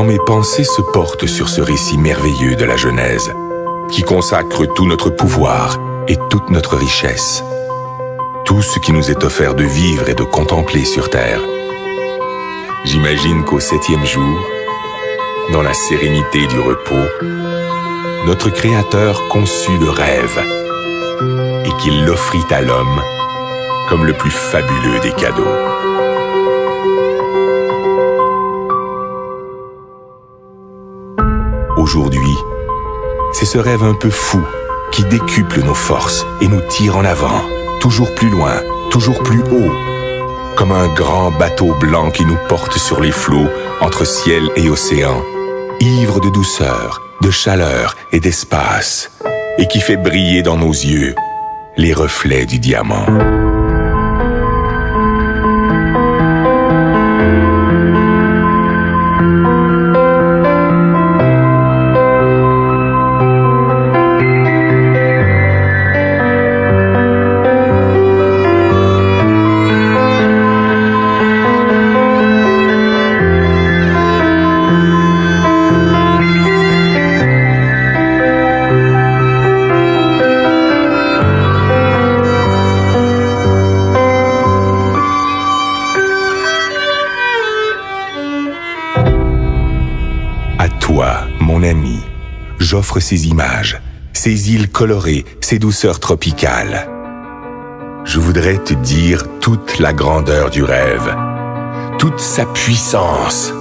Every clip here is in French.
mes pensées se portent sur ce récit merveilleux de la Genèse, qui consacre tout notre pouvoir et toute notre richesse, tout ce qui nous est offert de vivre et de contempler sur terre. J'imagine qu'au 7e jour, dans la sérénité du repos, notre Créateur conçut le rêve et qu'il l'offrit à l'homme comme le plus fabuleux des cadeaux. Aujourd'hui, c'est ce rêve un peu fou qui décuple nos forces et nous tire en avant, toujours plus loin, toujours plus haut, comme un grand bateau blanc qui nous porte sur les flots entre ciel et océan, ivre de douceur, de chaleur et d'espace, et qui fait briller dans nos yeux les reflets du diamant. Toi, mon ami, j'offre ces images, ces îles colorées, ces douceurs tropicales. Je voudrais te dire toute la grandeur du rêve, toute sa puissance,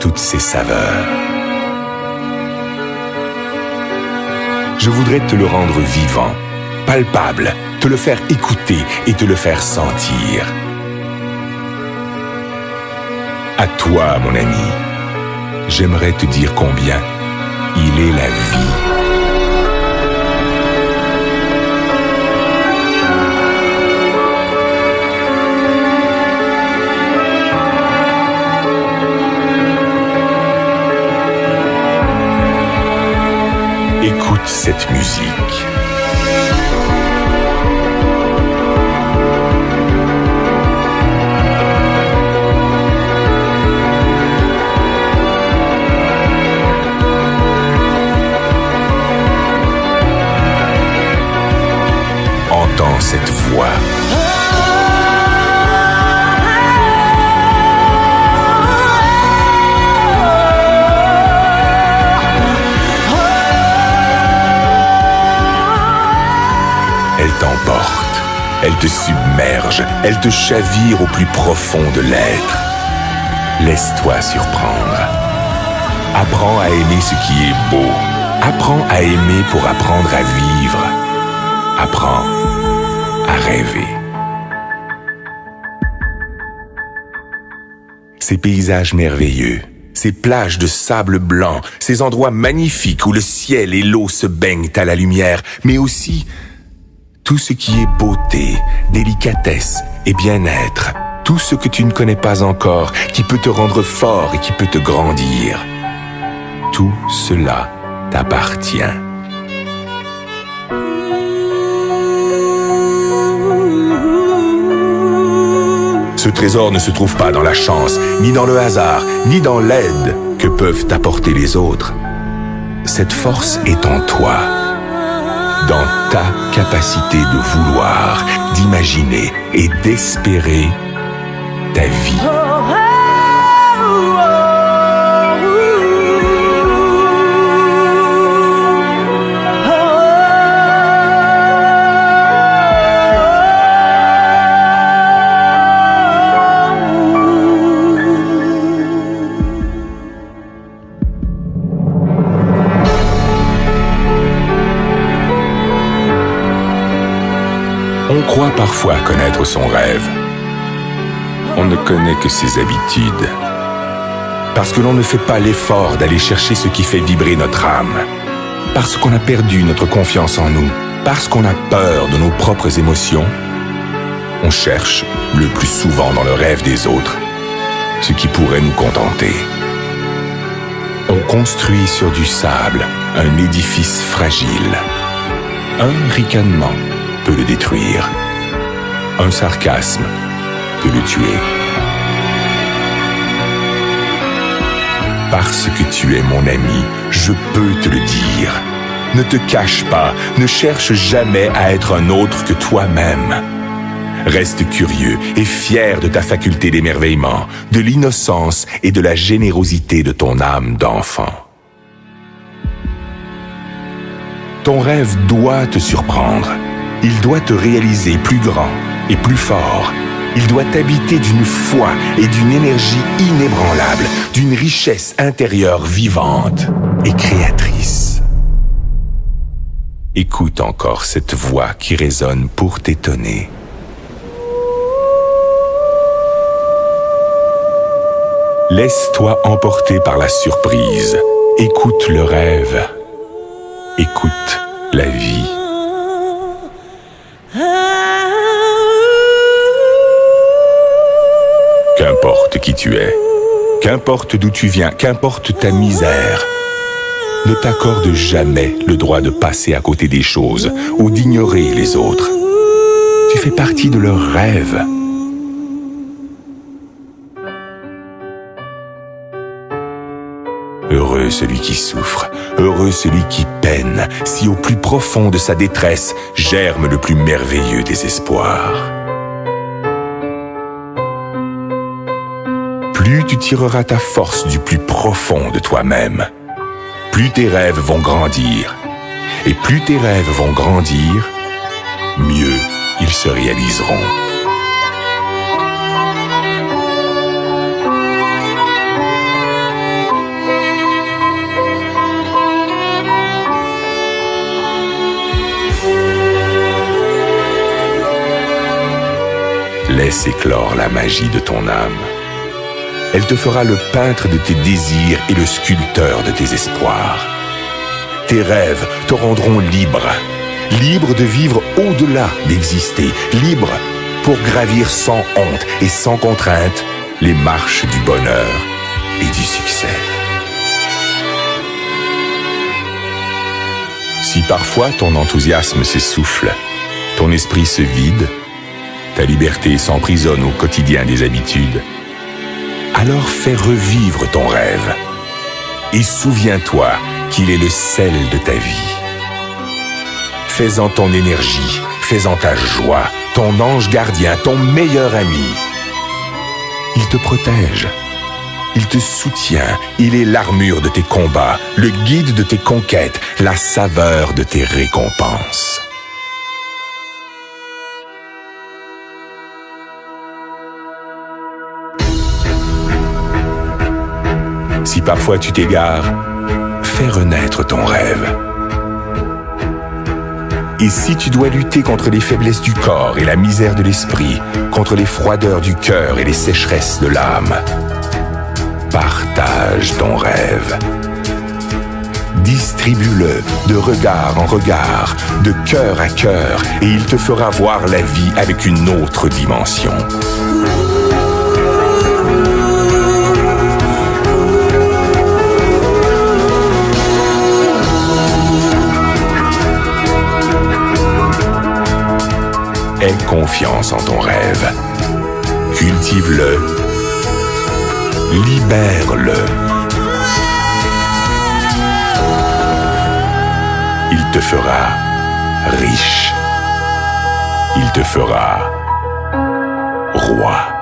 toutes ses saveurs. Je voudrais te le rendre vivant, palpable, te le faire écouter et te le faire sentir. À toi, mon ami. J'aimerais te dire combien il est la vie. Écoute cette musique. Entends cette voix. Elle t'emporte, elle te submerge, elle te chavire au plus profond de l'être. Laisse-toi surprendre. Apprends à aimer ce qui est beau. Apprends à aimer pour apprendre à vivre. Apprends à rêver. Ces paysages merveilleux, ces plages de sable blanc, ces endroits magnifiques où le ciel et l'eau se baignent à la lumière, mais aussi tout ce qui est beauté, délicatesse et bien-être, tout ce que tu ne connais pas encore, qui peut te rendre fort et qui peut te grandir. Tout cela t'appartient. Ce trésor ne se trouve pas dans la chance, ni dans le hasard, ni dans l'aide que peuvent t'apporter les autres. Cette force est en toi, dans ta capacité de vouloir, d'imaginer et d'espérer ta vie. On croit parfois connaître son rêve. On ne connaît que ses habitudes. Parce que l'on ne fait pas l'effort d'aller chercher ce qui fait vibrer notre âme. Parce qu'on a perdu notre confiance en nous. Parce qu'on a peur de nos propres émotions. On cherche, le plus souvent dans le rêve des autres, ce qui pourrait nous contenter. On construit sur du sable un édifice fragile. Un ricanement peut le détruire. Un sarcasme peut le tuer. Parce que tu es mon ami, je peux te le dire. Ne te cache pas, ne cherche jamais à être un autre que toi-même. Reste curieux et fier de ta faculté d'émerveillement, de l'innocence et de la générosité de ton âme d'enfant. Ton rêve doit te surprendre. Il doit te réaliser plus grand et plus fort. Il doit t'habiter d'une foi et d'une énergie inébranlable, d'une richesse intérieure vivante et créatrice. Écoute encore cette voix qui résonne pour t'étonner. Laisse-toi emporter par la surprise. Écoute le rêve. Écoute la vie. Qu'importe qui tu es, qu'importe d'où tu viens, qu'importe ta misère, ne t'accorde jamais le droit de passer à côté des choses ou d'ignorer les autres. Tu fais partie de leurs rêves. Heureux celui qui souffre, heureux celui qui peine, si au plus profond de sa détresse germe le plus merveilleux des espoirs. Plus tu tireras ta force du plus profond de toi-même, plus tes rêves vont grandir. Et plus tes rêves vont grandir, mieux ils se réaliseront. Laisse éclore la magie de ton âme. Elle te fera le peintre de tes désirs et le sculpteur de tes espoirs. Tes rêves te rendront libre, libre de vivre au-delà d'exister, libre pour gravir sans honte et sans contrainte les marches du bonheur et du succès. Si parfois ton enthousiasme s'essouffle, ton esprit se vide, ta liberté s'emprisonne au quotidien des habitudes, alors fais revivre ton rêve et souviens-toi qu'il est le sel de ta vie. Fais-en ton énergie, fais-en ta joie, ton ange gardien, ton meilleur ami. Il te protège, il te soutient, il est l'armure de tes combats, le guide de tes conquêtes, la saveur de tes récompenses. Si parfois tu t'égares, fais renaître ton rêve. Et si tu dois lutter contre les faiblesses du corps et la misère de l'esprit, contre les froideurs du cœur et les sécheresses de l'âme, partage ton rêve. Distribue-le de regard en regard, de cœur à cœur, et il te fera voir la vie avec une autre dimension. Aie confiance en ton rêve. Cultive-le. Libère-le. Il te fera riche. Il te fera roi.